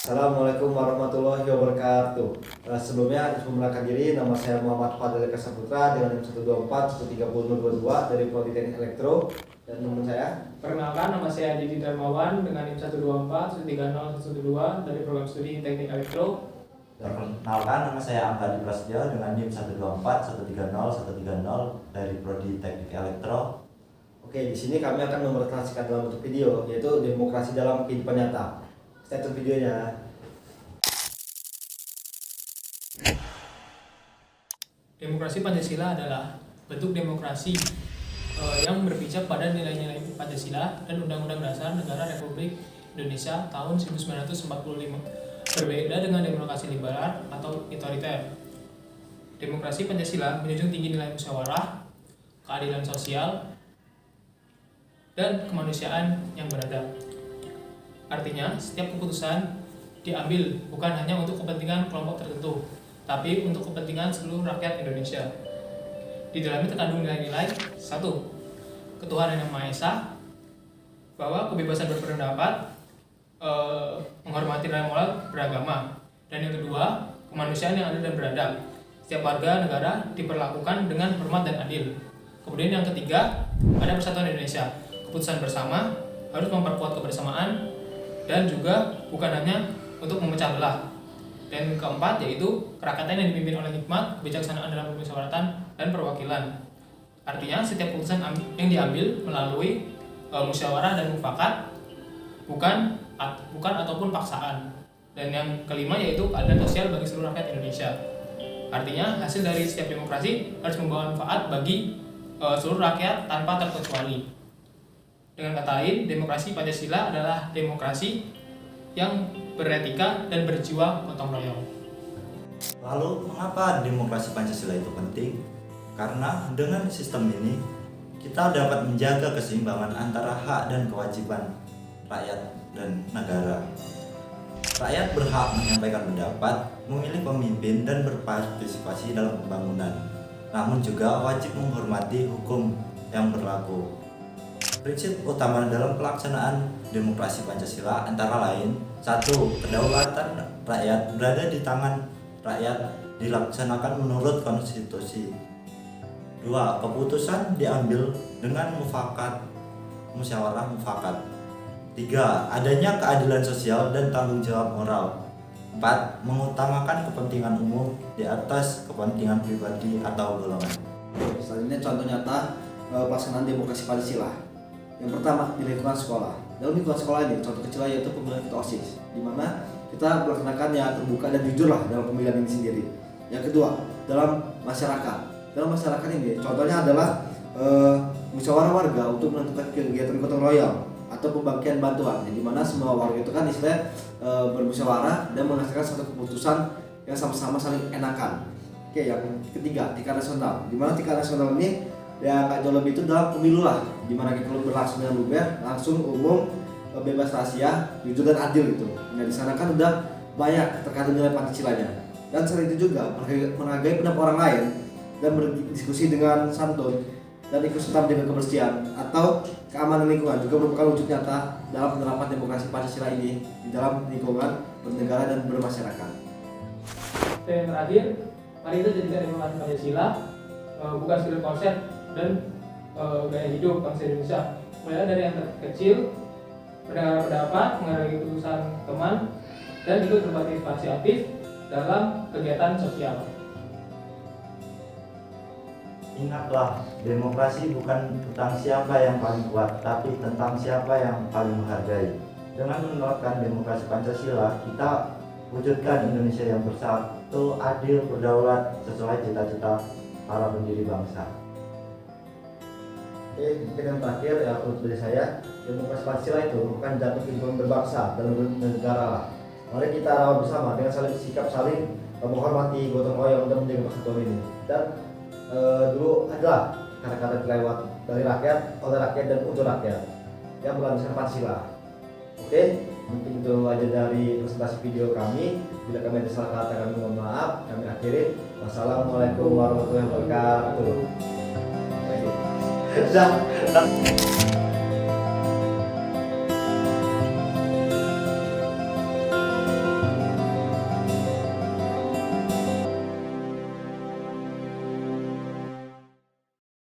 Assalamualaikum warahmatullahi wabarakatuh. Sebelumnya memperkenalkan diri, nama saya Muhammad Fadil Eka Saputra dengan NIM 124 130 dari Prodi Teknik Elektro, dan nomor saya. Perkenalkan, nama saya Didi Darmawan dengan NIM 124 130 dari Program Studi Teknik Elektro. Perkenalkan, nama saya Angga Prasetyo dengan NIM 124 130 dari Prodi Teknik Elektro. Oke, di sini kami akan memerpresentasikan dalam bentuk video, yaitu demokrasi dalam kehidupan nyata. Stay tune videonya. Demokrasi Pancasila adalah bentuk demokrasi yang berpijak pada nilai-nilai Pancasila dan Undang-Undang Dasar Negara Republik Indonesia tahun 1945. Berbeda dengan demokrasi liberal atau otoriter. Demokrasi Pancasila menjunjung tinggi nilai musyawarah, keadilan sosial, dan kemanusiaan yang beradab. Artinya, setiap keputusan diambil bukan hanya untuk kepentingan kelompok tertentu, tapi untuk kepentingan seluruh rakyat Indonesia. Di dalamnya terkandung nilai-nilai: 1. Ketuhanan yang Maha Esa, bahwa kebebasan berpendapat, menghormati nilai moral beragama, dan yang kedua, kemanusiaan yang adil dan beradab. Setiap warga negara diperlakukan dengan hormat dan adil. Kemudian yang ketiga, ada persatuan Indonesia. Keputusan bersama harus memperkuat kebersamaan dan juga bukan hanya untuk memecah belah. Dan keempat, yaitu kerakyatan yang dipimpin oleh hikmat, kebijaksanaan dalam permusyawaratan dan perwakilan. Artinya setiap keputusan yang diambil melalui musyawarah dan mufakat, bukan ataupun paksaan. Dan yang kelima, yaitu keadilan sosial bagi seluruh rakyat Indonesia. Artinya hasil dari setiap demokrasi harus membawa manfaat bagi seluruh rakyat tanpa terkecuali. Dengan kata lain, demokrasi Pancasila adalah demokrasi yang beretika dan berjiwa gotong royong. Lalu, mengapa demokrasi Pancasila itu penting? Karena dengan sistem ini, kita dapat menjaga keseimbangan antara hak dan kewajiban rakyat dan negara. Rakyat berhak menyampaikan pendapat, memilih pemimpin, dan berpartisipasi dalam pembangunan. Namun juga wajib menghormati hukum yang berlaku. Prinsip utama dalam pelaksanaan demokrasi Pancasila antara lain: 1. Kedaulatan rakyat berada di tangan rakyat, dilaksanakan menurut konstitusi. 2. Keputusan diambil dengan musyawarah mufakat. 3. Adanya keadilan sosial dan tanggung jawab moral. 4. Mengutamakan kepentingan umum di atas kepentingan pribadi atau golongan. Selanjutnya contoh nyata pelaksanaan demokrasi Pancasila. Yang pertama, di lingkungan sekolah. Dalam lingkungan sekolah ini, contoh kecil yaitu pemilihan ketua OSIS, di mana kita melaksanakan yang terbuka dan jujur lah dalam pemilihan ini sendiri. Yang kedua, dalam masyarakat. Dalam masyarakat ini, contohnya adalah musyawarah warga untuk menentukan kegiatan gotong royong atau pembagian bantuan, di mana semua warga itu kan istilahnya bermusyawarah dan menghasilkan satu keputusan yang sama-sama saling enakan. Oke, yang ketiga, tingkat nasional. Di mana tingkat nasional ini ya nggak jauh lebih itu dalam pemilu lah, dimana kita berlangsung dengan luber, langsung, umum, bebas rahasia, jujur dan adil gitu. Nah, di sana kan udah banyak terkandung nilai Pancasilanya. Dan selain itu juga menghargai pendapat orang lain dan berdiskusi dengan santun dan ikut serta menjaga kebersihan atau keamanan lingkungan juga merupakan wujud nyata dalam penerapan demokrasi Pancasila ini di dalam lingkungan bernegara dan bermasyarakat. Dan yang terakhir, mari kita jadikan demokrasi Pancasila bukan sekedar konsep dan gaya hidup bangsa Indonesia. Mulai dari yang terkecil, mendengar pendapat, menghargai keputusan teman, dan ikut berpartisipasi aktif dalam kegiatan sosial. Ingatlah, demokrasi bukan tentang siapa yang paling kuat, tapi tentang siapa yang paling menghargai. Dengan menerapkan demokrasi Pancasila, kita wujudkan Indonesia yang bersatu, adil, berdaulat, sesuai cita-cita para pendiri bangsa. Oke, mungkin yang terakhir ya untuk dari saya, demokrasi Pancasila itu merupakan jantung kehidupan berbangsa dan bernegara lah. Mari kita rawat bersama dengan saling sikap saling menghormati gotong royong dan menjaga persatuan ini. Dan dulu adalah kata-kata kelewat dari rakyat, oleh rakyat dan untuk rakyat yang berlandaskan Pancasila. Oke, mungkin itu aja dari presentasi video kami. Bila kami ada salah kata, kami mohon maaf. Kami akhiri. Wassalamualaikum warahmatullahi wabarakatuh. Sudah.